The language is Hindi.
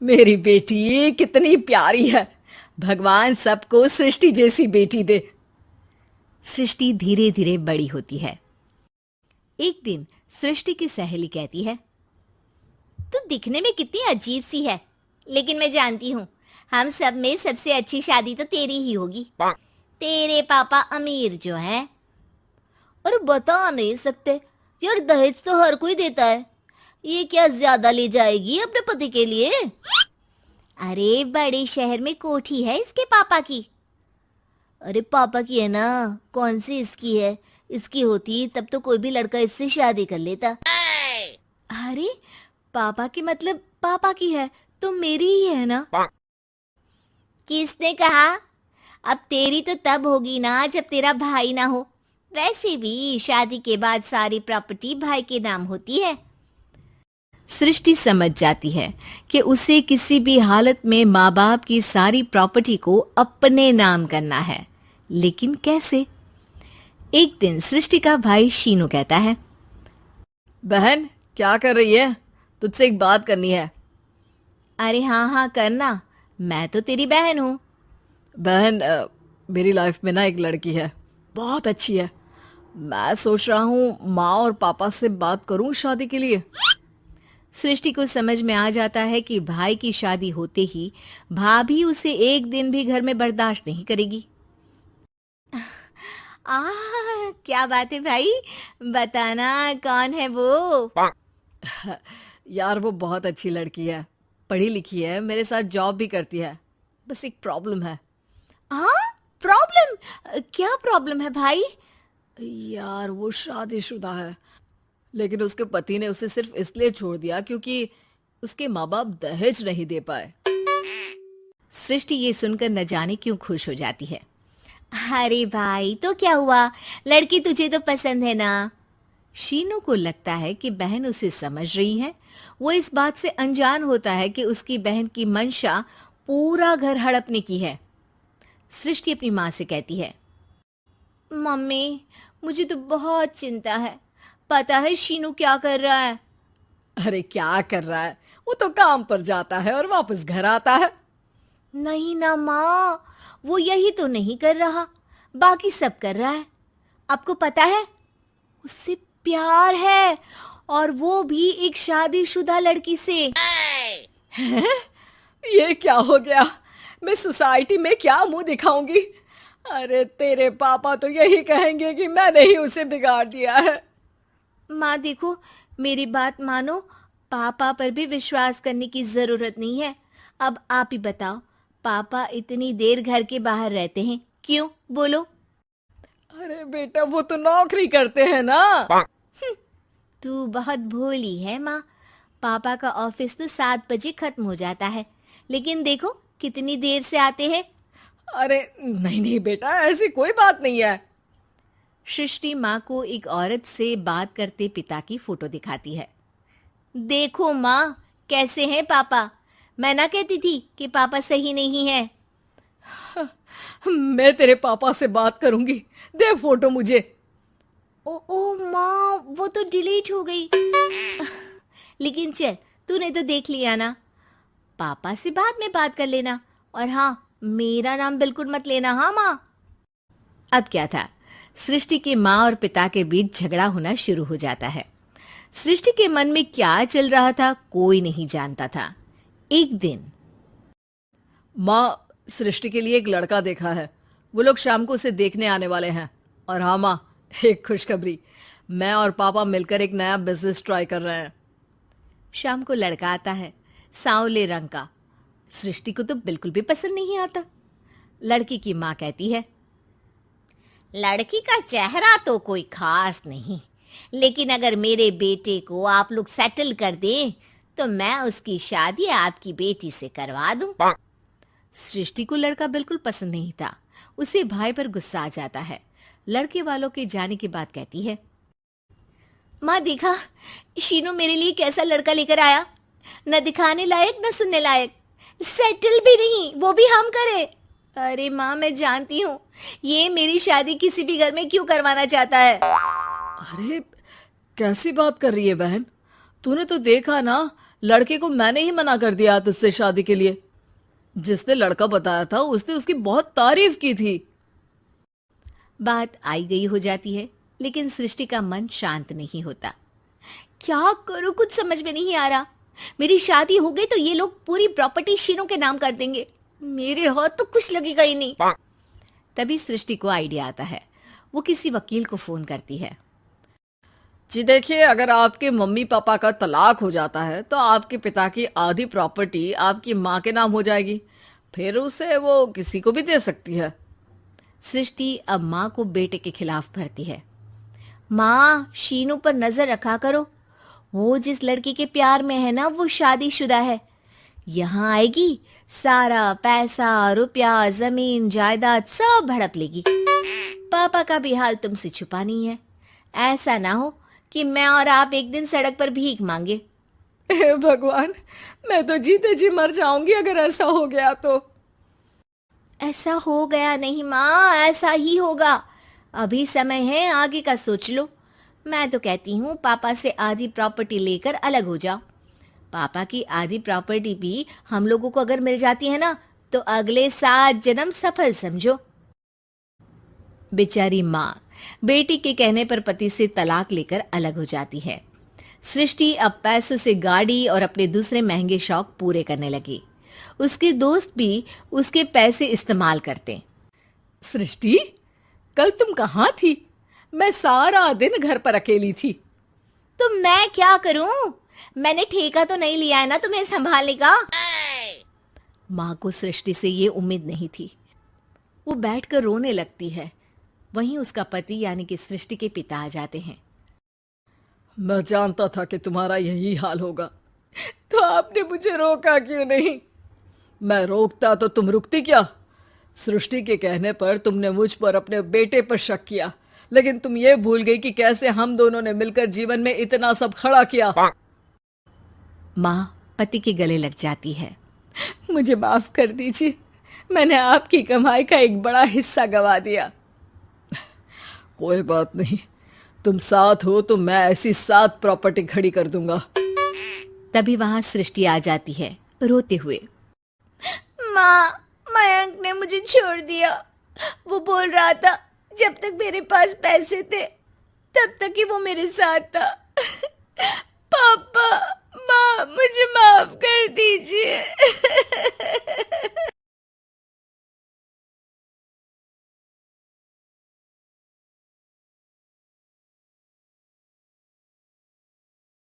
मेरी बेटी कितनी प्यारी है। भगवान सबको सृष्टि जैसी बेटी दे। सृष्टि धीरे धीरे बड़ी होती है। एक दिन सृष्टि की सहेली कहती है, तू दिखने में कितनी अजीब सी है, लेकिन मैं जानती हूँ हम सब में सबसे अच्छी शादी तो तेरी ही होगी। तेरे पापा अमीर जो हैं। और बता नहीं सकते यार, दहेज तो हर कोई देता है, ये क्या ज्यादा ले जाएगी अपने पति के लिए? अरे बड़े शहर में कोठी है इसके पापा की। अरे पापा की है ना, कौन सी इसकी है? इसकी होती तब तो कोई भी लड़का इससे शादी कर लेता। अरे पापा की मतलब पापा की है तो मेरी ही है ना? किसने कहा? अब तेरी तो तब होगी ना जब तेरा भाई ना हो। वैसे भी शादी के बाद सारी प्रॉपर्टी भाई के नाम होती है। सृष्टि समझ जाती है कि उसे किसी भी हालत में माँ बाप की सारी प्रॉपर्टी को अपने नाम करना है, लेकिन कैसे? एक दिन सृष्टि का भाई शीनू कहता है, बहन क्या कर रही है? तुझसे एक बात करनी है। अरे हाँ हाँ करना, मैं तो तेरी बहन हूँ। बहन मेरी लाइफ में ना एक लड़की है, बहुत अच्छी है। मैं सोच रहा हूँ माँ और पापा से बात करूँ शादी के लिए। सृष्टि को समझ में आ जाता है कि भाई की शादी होते ही भाभी उसे एक दिन भी घर में बर्दाश्त नहीं करेगी। आ क्या बात है भाई, बताना कौन है वो? यार वो बहुत अच्छी लड़की है, पढ़ी लिखी है, मेरे साथ जॉब भी करती है। बस एक प्रॉब्लम है। हाँ प्रॉब्लम? क्या प्रॉब्लम है भाई? यार वो शादीशुदा है, लेकिन उसके पति ने उसे सिर्फ इसलिए छोड़ दिया क्योंकि उसके माँ बाप दहेज नहीं दे पाए। सृष्टि ये सुनकर न जाने क्यों खुश हो जाती है। अरे भाई तो क्या हुआ, लड़की तुझे तो पसंद है ना? शीनू को लगता है कि बहन उसे समझ रही है। वो इस बात से अनजान होता है कि उसकी बहन की मंशा पूरा घर हड़पने की है। सृष्टि अपनी माँ से कहती है, मम्मी मुझे तो बहुत चिंता है। पता है शीनू क्या कर रहा है? अरे क्या कर रहा है? वो तो काम पर जाता है और वापस घर आता है। नहीं ना माँ, वो यही तो नहीं कर रहा, बाकी सब कर रहा है। आपको पता है उससे प्यार है, और वो भी एक शादीशुदा लड़की से। ये क्या हो गया? मैं सोसाइटी में क्या मुंह दिखाऊंगी? अरे तेरे पापा तो यही कहेंगे कि मैंने ही उसे बिगाड़ दिया है। माँ देखो, मेरी बात मानो, पापा पर भी विश्वास करने की जरूरत नहीं है। अब आप ही बताओ, पापा इतनी देर घर के बाहर रहते हैं क्यों, बोलो? अरे बेटा वो तो नौकरी करते हैं ना। तू बहुत भोली है माँ। पापा का ऑफिस तो 7 बजे खत्म हो जाता है, लेकिन देखो कितनी देर से आते हैं। अरे नहीं नहीं बेटा, ऐसी कोई बात नहीं है। सृष्टि माँ को एक औरत से बात करते पिता की फोटो दिखाती है। देखो माँ, कैसे हैं पापा? मैं ना कहती थी कि पापा सही नहीं है। मैं तेरे पापा से बात करूंगी, दे फोटो मुझे। ओ माँ, वो तो डिलीट हो गई। लेकिन चल, तूने तो देख लिया ना। पापा से बाद में बात कर लेना, और हाँ, मेरा नाम बिल्कुल मत लेना, हाँ माँ। अब क्या था, सृष्टि के माँ और पिता के बीच झगड़ा होना शुरू हो जाता है। सृष्टि के मन में क्या चल रहा था कोई नहीं जानता था। एक दिन, माँ सृष्टि के लिए एक लड़का देखा है, वो लोग शाम को उसे देखने आने वाले हैं। और हाँ माँ, एक खुशखबरी, मैं और पापा मिलकर एक नया बिजनेस ट्राई कर रहे हैं। शाम को लड़का आता है, सांवले रंग का। सृष्टि को तो बिल्कुल भी पसंद नहीं आता। लड़की की माँ कहती है, लड़की का चेहरा तो कोई खास नहीं, लेकिन अगर मेरे बेटे को आप लोग सेटल कर दें तो मैं उसकी शादी आपकी बेटी से करवा दूं। सृष्टि को लड़का बिल्कुल पसंद नहीं था। उसे भाई पर गुस्सा आ जाता है। लड़के वालों के जाने के बाद कहती है, माँ देखा, शीनू मेरे लिए कैसा लड़का लेकर आया, न दिखाने लायक न सुनने लायक, सेटल भी नहीं, वो भी हम करे। अरे माँ मैं जानती हूँ ये मेरी शादी किसी भी घर में क्यों करवाना चाहता है। अरे कैसी बात कर रही है बहन? तूने तो देखा ना, लड़के को मैंने ही मना कर दिया तुझसे शादी के लिए। जिसने लड़का बताया था उसने उसकी बहुत तारीफ की थी। बात आई गई हो जाती है, लेकिन सृष्टि का मन शांत नहीं होता। क्या करूं, कुछ समझ में नहीं आ रहा। मेरी शादी हो गई तो ये लोग पूरी प्रॉपर्टी शीनू के नाम कर देंगे, मेरे हाथ तो कुछ लगेगा ही नहीं। तभी सृष्टि को आइडिया आता है। वो किसी वकील को फोन करती है। जी देखिए, अगर आपके मम्मी पापा का तलाक हो जाता है तो आपके पिता की आधी प्रॉपर्टी आपकी माँ के नाम हो जाएगी, फिर उसे वो किसी को भी दे सकती है। सृष्टि अब माँ को बेटे के खिलाफ भरती है। माँ, शीनू पर नजर रखा करो, वो जिस लड़की के प्यार में है ना वो शादीशुदा है। यहाँ आएगी, सारा पैसा रुपया जमीन जायदाद सब हड़प लेगी। पापा का भी हाल तुमसे छुपा नहीं है। ऐसा ना हो कि मैं और आप एक दिन सड़क पर भीख मांगे। हे भगवान, मैं तो जीते जी मर जाऊंगी अगर ऐसा हो गया तो। ऐसा हो गया नहीं माँ, ऐसा ही होगा। अभी समय है, आगे का सोच लो। मैं तो कहती हूँ पापा से आधी प्रॉपर्टी लेकर अलग हो जाओ। पापा की आधी प्रॉपर्टी भी हम लोगों को अगर मिल जाती है ना तो अगले 7 जन्म सफल समझो। बेचारी माँ बेटी के कहने पर पति से तलाक लेकर अलग हो जाती है। सृष्टि अब पैसों से गाड़ी और अपने दूसरे महंगे शौक पूरे करने लगी। उसके दोस्त भी उसके पैसे इस्तेमाल करते। सृष्टि, कल तुम कहाँ थी? मैं सारा दिन घर पर अकेली थी। तो मैं क्या करूं? मैंने ठेका तो नहीं लिया है ना तुम्हें संभालने का। माँ को सृष्टि से ये उम्मीद नहीं थी। वो बैठकर रोने लगती है। वहीं उसका पति यानी कि सृष्टि के पिता आ जाते हैं। मैं जानता था कि तुम्हारा यही हाल होगा, तो आपने मुझे रोका क्यों नहीं? मैं रोकता तो तुम रुकती क्या? सृष्टि के कहने पर तुमने मुझ पर अपने बेटे पर शक किया, लेकिन तुम ये भूल गई कि कैसे हम दोनों ने मिलकर जीवन में इतना सब खड़ा किया। माँ पति के गले लग जाती है। मुझे माफ कर दीजिए, मैंने आपकी कमाई का एक बड़ा हिस्सा गवा दिया। कोई बात नहीं, तुम साथ हो तो मैं ऐसी 7 प्रॉपर्टी खड़ी कर दूंगा। तभी वहां सृष्टि आ जाती है रोते हुए। माँ, मयंक ने मुझे छोड़ दिया। वो बोल रहा था जब तक मेरे पास पैसे थे तब तक ही वो मेरे साथ था। पापा, माँ, मुझे माफ कर दीजिए।